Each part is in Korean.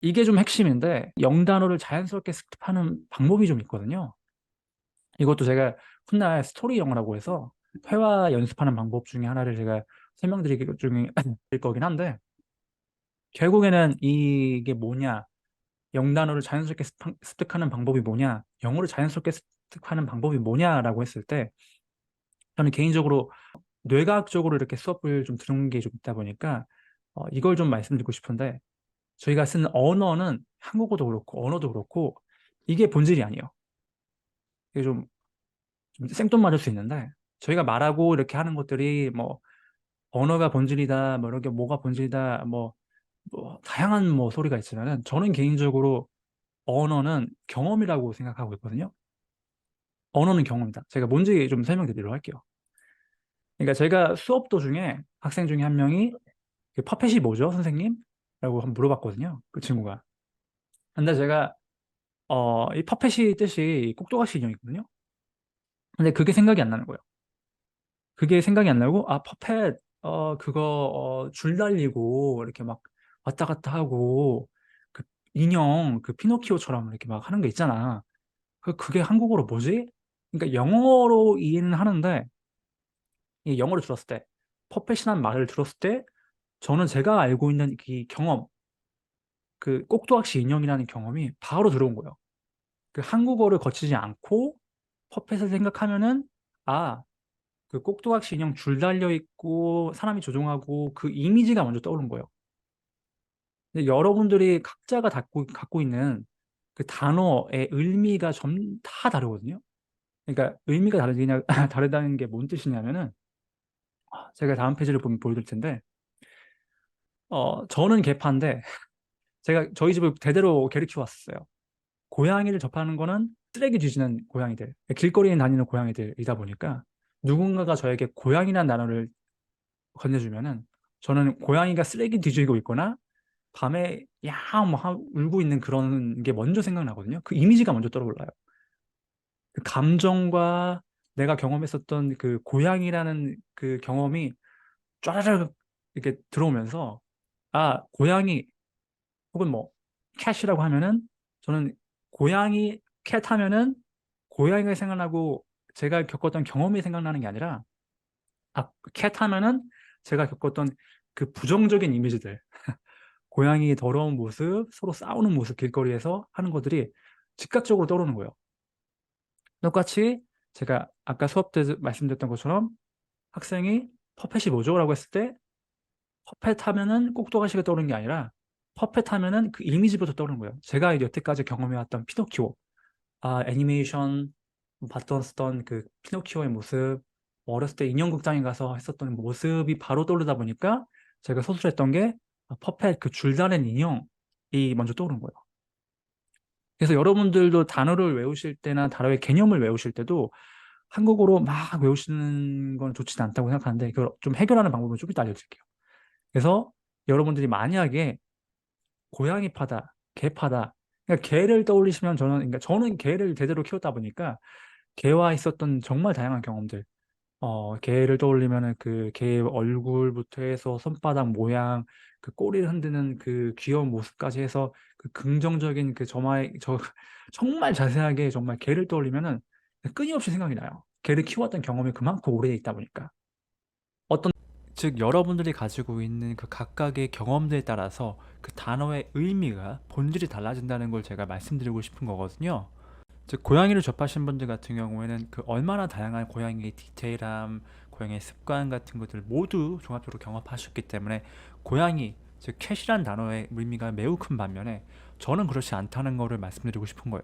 이게 좀 핵심인데 영단어를 자연스럽게 습득하는 방법이 좀 있거든요. 이것도 제가 훗날 스토리 영어라고 해서 회화 연습하는 방법 중에 하나를 제가 설명드릴 중에 드릴 거긴 한데, 결국에는 이게 뭐냐, 영단어를 자연스럽게 습득하는 방법이 뭐냐, 영어를 자연스럽게 습득하는 방법이 뭐냐라고 했을 때, 저는 개인적으로 뇌과학적으로 이렇게 수업을 좀 들은 게 좀 있다 보니까 이걸 좀 말씀드리고 싶은데, 저희가 쓰는 언어는 한국어도 그렇고 언어도 그렇고 이게 본질이 아니에요. 이게 좀 생뚱맞을 수 있는데, 저희가 말하고 이렇게 하는 것들이 뭐 언어가 본질이다, 뭐 이렇게 뭐가 본질이다, 뭐 다양한 뭐 소리가 있지만은, 저는 개인적으로 언어는 경험이라고 생각하고 있거든요. 언어는 경험이다. 제가 뭔지 좀 설명드리도록 할게요. 그러니까 제가 수업 도중에 학생 중에 한 명이 그 퍼펫이 뭐죠, 선생님? 라고 한번 물어봤거든요. 그 친구가. 근데 제가 이 퍼펫이 뜻이 꼭두가시 인형이거든요. 근데 그게 생각이 안 나는 거예요. 그게 생각이 안 나고, 아, 퍼펫, 그거, 줄 달리고, 이렇게 막 왔다 갔다 하고, 그 인형, 그 피노키오처럼 이렇게 막 하는 게 있잖아. 그게 한국어로 뭐지? 그러니까 영어로 이해는 하는데, 이 영어를 들었을 때, 퍼펫이라는 말을 들었을 때, 저는 제가 알고 있는 이 경험, 그 꼭두각시 인형이라는 경험이 바로 들어온 거예요. 그 한국어를 거치지 않고 퍼펫을 생각하면은, 아, 그 꼭두각시 인형 줄 달려 있고 사람이 조종하고 그 이미지가 먼저 떠오른 거예요. 근데 여러분들이 각자가 갖고 있는 그 단어의 의미가 다 다르거든요. 그러니까 의미가 다르냐, 다르다는 게 뭔 뜻이냐면은, 제가 다음 페이지를 보면 보여드릴 텐데, 저는 개파인데, 제가 저희 집을 대대로 개를 키워왔어요. 고양이를 접하는 거는 쓰레기 뒤지는 고양이들, 길거리에 다니는 고양이들이다 보니까, 누군가가 저에게 고양이라는 단어를 건네주면은, 저는 고양이가 쓰레기 뒤지고 있거나 밤에 야뭐 울고 있는 그런 게 먼저 생각나거든요. 그 이미지가 먼저 떠올라요. 그 감정과 내가 경험했었던 그 고양이라는 그 경험이 쫘르르 이렇게 들어오면서, 아, 고양이 혹은 뭐 캣이라고 하면은, 저는 고양이 캣 하면은 고양이가 생각나고 제가 겪었던 경험이 생각나는 게 아니라, 아, 캣 하면은 제가 겪었던 그 부정적인 이미지들, 고양이 더러운 모습, 서로 싸우는 모습, 길거리에서 하는 것들이 즉각적으로 떠오르는 거예요. 똑같이 제가 아까 수업 때 말씀드렸던 것처럼, 학생이 퍼펫이 뭐죠? 라고 했을 때, 퍼펫 하면은 꼭두가시가 떠오르는 게 아니라, 퍼펫 하면은 그 이미지부터 떠오르는 거예요. 제가 여태까지 경험해왔던 피노키오, 아, 애니메이션 봤던 쓰던 그 피노키오의 모습, 어렸을 때 인형극장에 가서 했었던 모습이 바로 떠오르다 보니까, 제가 서술했던 게 퍼펫, 그 줄다른 인형이 먼저 떠오른 거예요. 그래서 여러분들도 단어를 외우실 때나 단어의 개념을 외우실 때도 한국어로 막 외우시는 건 좋지는 않다고 생각하는데, 그걸 좀 해결하는 방법을 좀 이따 알려드릴게요. 그래서 여러분들이 만약에 고양이파다, 개파다, 그러니까 개를 떠올리시면, 그러니까 저는 개를 제대로 키웠다 보니까 개와 있었던 정말 다양한 경험들, 개를 떠올리면은 그 개의 얼굴부터 해서 손바닥 모양, 그 꼬리를 흔드는 그 귀여운 모습까지 해서 그 긍정적인 그 정말 자세하게 정말 개를 떠올리면은 끊임없이 생각이 나요. 개를 키웠던 경험이 그만큼 오래 있다 보니까. 어떤 즉 여러분들이 가지고 있는 그 각각의 경험들에 따라서 그 단어의 의미가 본질이 달라진다는 걸 제가 말씀드리고 싶은 거거든요. 즉 고양이를 접하신 분들 같은 경우에는 그 얼마나 다양한 고양이의 디테일함, 고양이의 습관 같은 것들을 모두 종합적으로 경험하셨기 때문에, 고양이, 즉 캣이란 단어의 의미가 매우 큰 반면에, 저는 그렇지 않다는 것을 말씀드리고 싶은 거예요.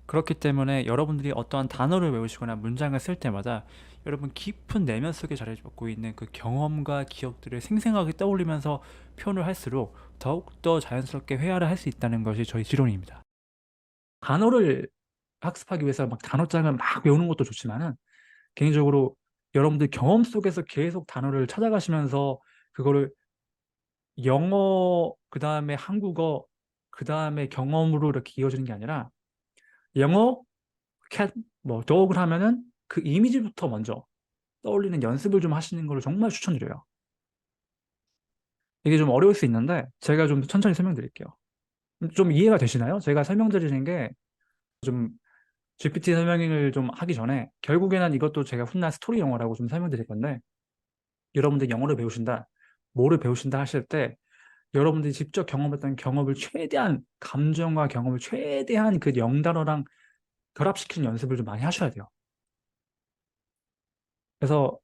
그렇기 때문에 여러분들이 어떠한 단어를 외우시거나 문장을 쓸 때마다 여러분 깊은 내면 속에 자리 잡고 있는 그 경험과 기억들을 생생하게 떠올리면서 표현을 할수록 더욱더 자연스럽게 회화를 할 수 있다는 것이 저희 지론입니다. 단어를 학습하기 위해서 막 단어장을 막 외우는 것도 좋지만은, 개인적으로 여러분들 경험 속에서 계속 단어를 찾아가시면서 그거를 영어, 그 다음에 한국어, 그 다음에 경험으로 이렇게 이어지는 게 아니라, 영어, 캣, 뭐 dog를 하면은 그 이미지부터 먼저 떠올리는 연습을 좀 하시는 걸 정말 추천드려요. 이게 좀 어려울 수 있는데 제가 좀 천천히 설명드릴게요. 좀 이해가 되시나요? 제가 설명드리는 게 좀 GPT 설명을 좀 하기 전에 결국에는 이것도 제가 훗날 스토리 영어라고 좀 설명드릴 건데 여러분들 영어를 배우신다, 뭐를 배우신다 하실 때 여러분들이 직접 경험했던 경험을 최대한 감정과 경험을 최대한 그 영단어랑 결합시키는 연습을 좀 많이 하셔야 돼요. 그래서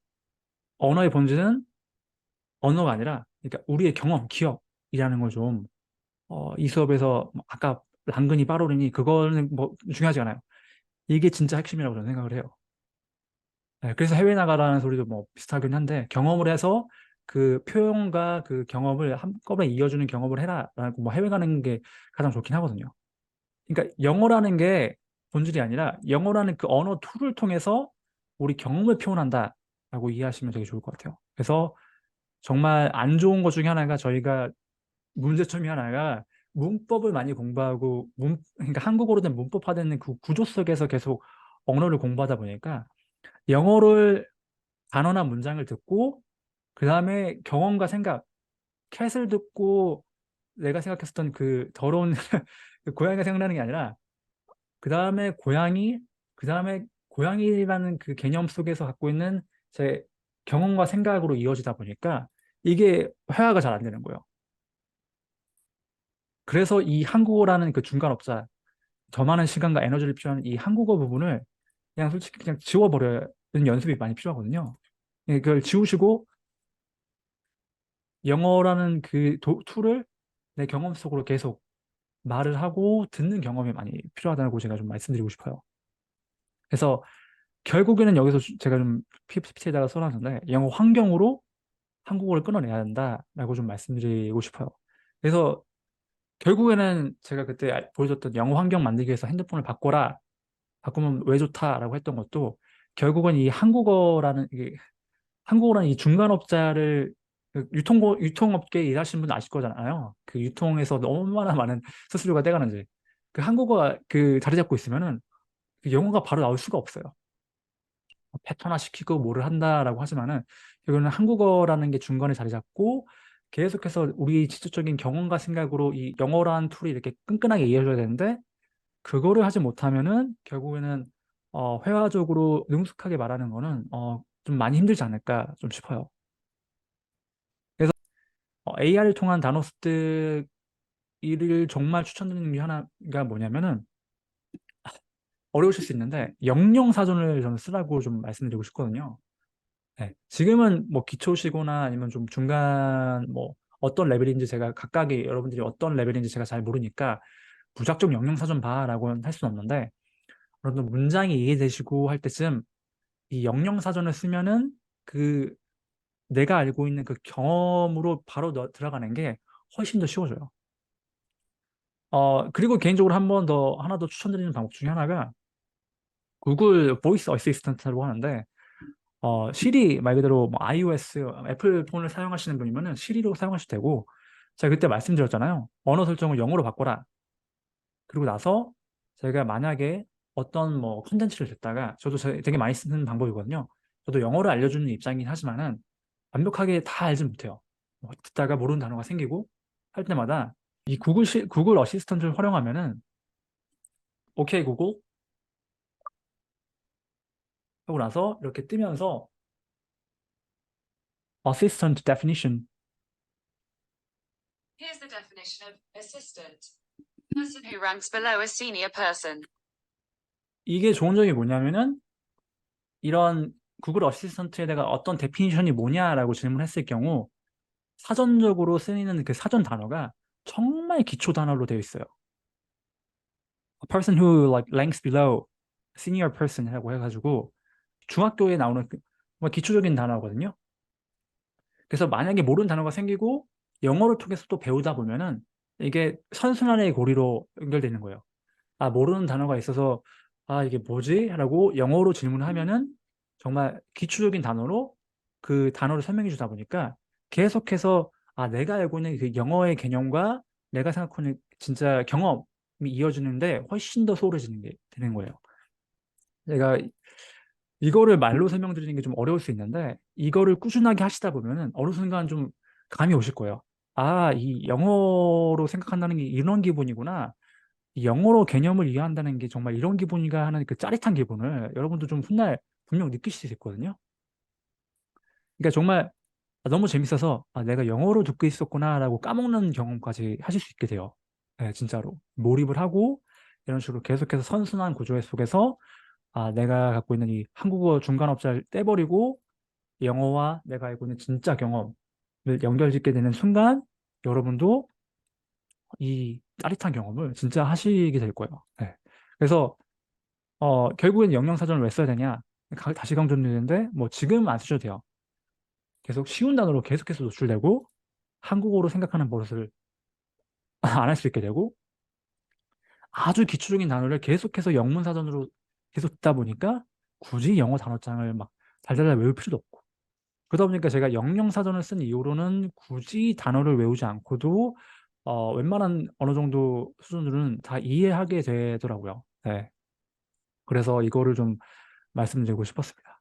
언어의 본질은 언어가 아니라 그러니까 우리의 경험, 기억이라는 걸 좀 이 수업에서 뭐 아까 랑근이 빠로리니 그거는 뭐 중요하지 않아요. 이게 진짜 핵심이라고 저는 생각을 해요. 네, 그래서 해외 나가라는 소리도 뭐 비슷하긴 한데 경험을 해서 그 표현과 그 경험을 한꺼번에 이어주는 경험을 해라라고 뭐 해외 가는 게 가장 좋긴 하거든요. 그러니까 영어라는 게 본질이 아니라 영어라는 그 언어 툴을 통해서 우리 경험을 표현한다라고 이해하시면 되게 좋을 것 같아요. 그래서 정말 안 좋은 것 중에 하나가 저희가 문제점이 하나가 문법을 많이 공부하고 그러니까 한국어로 된 문법화되는 그 구조 속에서 계속 언어를 공부하다 보니까 영어를 단어나 문장을 듣고 그 다음에 경험과 생각, 캣을 듣고 내가 생각했었던 그 더러운 그 고양이가 생각나는 게 아니라 그 다음에 고양이, 그 다음에 고양이라는 그 개념 속에서 갖고 있는 제 경험과 생각으로 이어지다 보니까 이게 회화가 잘 안 되는 거예요. 그래서 이 한국어라는 그 중간 업자, 더 많은 시간과 에너지를 필요한 이 한국어 부분을 그냥 솔직히 그냥 지워버리는 연습이 많이 필요하거든요. 예, 그걸 지우시고 영어라는 그 툴을 내 경험 속으로 계속 말을 하고 듣는 경험이 많이 필요하다고 제가 좀 말씀드리고 싶어요. 그래서 결국에는 여기서 제가 좀 PPT에다가 써놨는데 영어 환경으로 한국어를 끊어내야 된다라고 좀 말씀드리고 싶어요. 그래서 결국에는 제가 그때 보여줬던 영어 환경 만들기 위해서 핸드폰을 바꿔라. 바꾸면 왜 좋다라고 했던 것도 결국은 이 한국어라는 이 중간업자를 그 유통업계에 일하시는 분 아실 거잖아요. 그 유통에서 얼마나 많은 수수료가 떼가는지. 그 한국어가 그 자리 잡고 있으면은 그 영어가 바로 나올 수가 없어요. 패턴화 시키고 뭐를 한다라고 하지만은 결국은 한국어라는 게 중간에 자리 잡고 계속해서 우리 직접적인 경험과 생각으로 이 영어라는 툴이 이렇게 끈끈하게 이어져야 되는데 그거를 하지 못하면은 결국에는 회화적으로 능숙하게 말하는 거는 좀 많이 힘들지 않을까 좀 싶어요. 그래서 AI를 통한 단어 습득을 정말 추천드리는 게 하나가 뭐냐면은 어려우실 수 있는데 영영 사전을 저는 쓰라고 좀 말씀드리고 싶거든요. 네. 지금은 뭐 기초시거나 아니면 좀 중간 뭐 어떤 레벨인지 제가 각각의 여러분들이 어떤 레벨인지 제가 잘 모르니까 무작정 영영사전 봐라고는 할 수는 없는데 여러분 문장이 이해되시고 할 때쯤 이 영영사전을 쓰면은 그 내가 알고 있는 그 경험으로 바로 들어가는 게 훨씬 더 쉬워져요. 그리고 개인적으로 한 번 더 하나 더 추천드리는 방법 중에 하나가 구글 보이스 어시스턴트라고 하는데 시리 말 그대로 뭐 iOS, 애플 폰을 사용하시는 분이면은 시리로 사용하셔도 되고 제가 그때 말씀드렸잖아요. 언어 설정을 영어로 바꿔라. 그리고 나서 제가 만약에 어떤 뭐 컨텐츠를 듣다가 저도 되게 많이 쓰는 방법이거든요. 저도 영어를 알려주는 입장이긴 하지만은 완벽하게 다 알지 못해요. 뭐 듣다가 모르는 단어가 생기고 할 때마다 이 구글 어시스턴트를 활용하면은 오케이 구글 하고 나서 이렇게 뜨면서 assistant definition Here's the definition of assistant. Person who ranks below a senior person. 이게 좋은 점이 뭐냐면은 이런 구글 어시스턴트에다가 어떤 데피니션이 뭐냐라고 질문했을 경우 사전적으로 쓰이는 그 사전 단어가 정말 기초 단어로 되어 있어요. A person who like ranks below senior person이라고 해가지고 중학교에 나오는 뭐 기초적인 단어거든요. 그래서 만약에 모르는 단어가 생기고 영어를 통해서 또 배우다 보면은 이게 선순환의 고리로 연결되는 거예요. 아, 모르는 단어가 있어서 아, 이게 뭐지? 라고 영어로 질문을 하면은 정말 기초적인 단어로 그 단어를 설명해 주다 보니까 계속해서 아, 내가 알고 있는 그 영어의 개념과 내가 생각하는 진짜 경험이 이어지는데 훨씬 더 소홀해지는 게 되는 거예요. 제가 이거를 말로 설명드리는 게 좀 어려울 수 있는데 이거를 꾸준하게 하시다 보면은 어느 순간 좀 감이 오실 거예요. 이 영어로 생각한다는 게 이런 기분이구나. 이 영어로 개념을 이해한다는 게 정말 이런 기분인가 하는 그 짜릿한 기분을 여러분도 좀 훗날 분명 느끼실 수 있거든요. 그러니까 정말 너무 재밌어서 내가 영어로 듣고 있었구나라고 까먹는 경험까지 하실 수 있게 돼요. 네, 진짜로. 몰입을 하고 이런 식으로 계속해서 선순환 구조 속에서 내가 갖고 있는 이 한국어 중간업자를 떼버리고 영어와 내가 알고 있는 진짜 경험을 연결짓게 되는 순간 여러분도 이 짜릿한 경험을 진짜 하시게 될 거예요. 네. 그래서 결국엔 영양사전을 왜 써야 되냐? 다시 강조드리는데 뭐 지금 안 쓰셔도 돼요. 계속 쉬운 단어로 계속해서 노출되고 한국어로 생각하는 버릇을 안 할 수 있게 되고 아주 기초적인 단어를 계속해서 영문사전으로 계속 듣다 보니까 굳이 영어 단어장을 막 달달달 외울 필요도 없고 그러다 보니까 제가 영영사전을 쓴 이후로는 굳이 단어를 외우지 않고도 웬만한 어느 정도 수준으로는 다 이해하게 되더라고요. 네. 그래서 이거를 좀 말씀드리고 싶었습니다.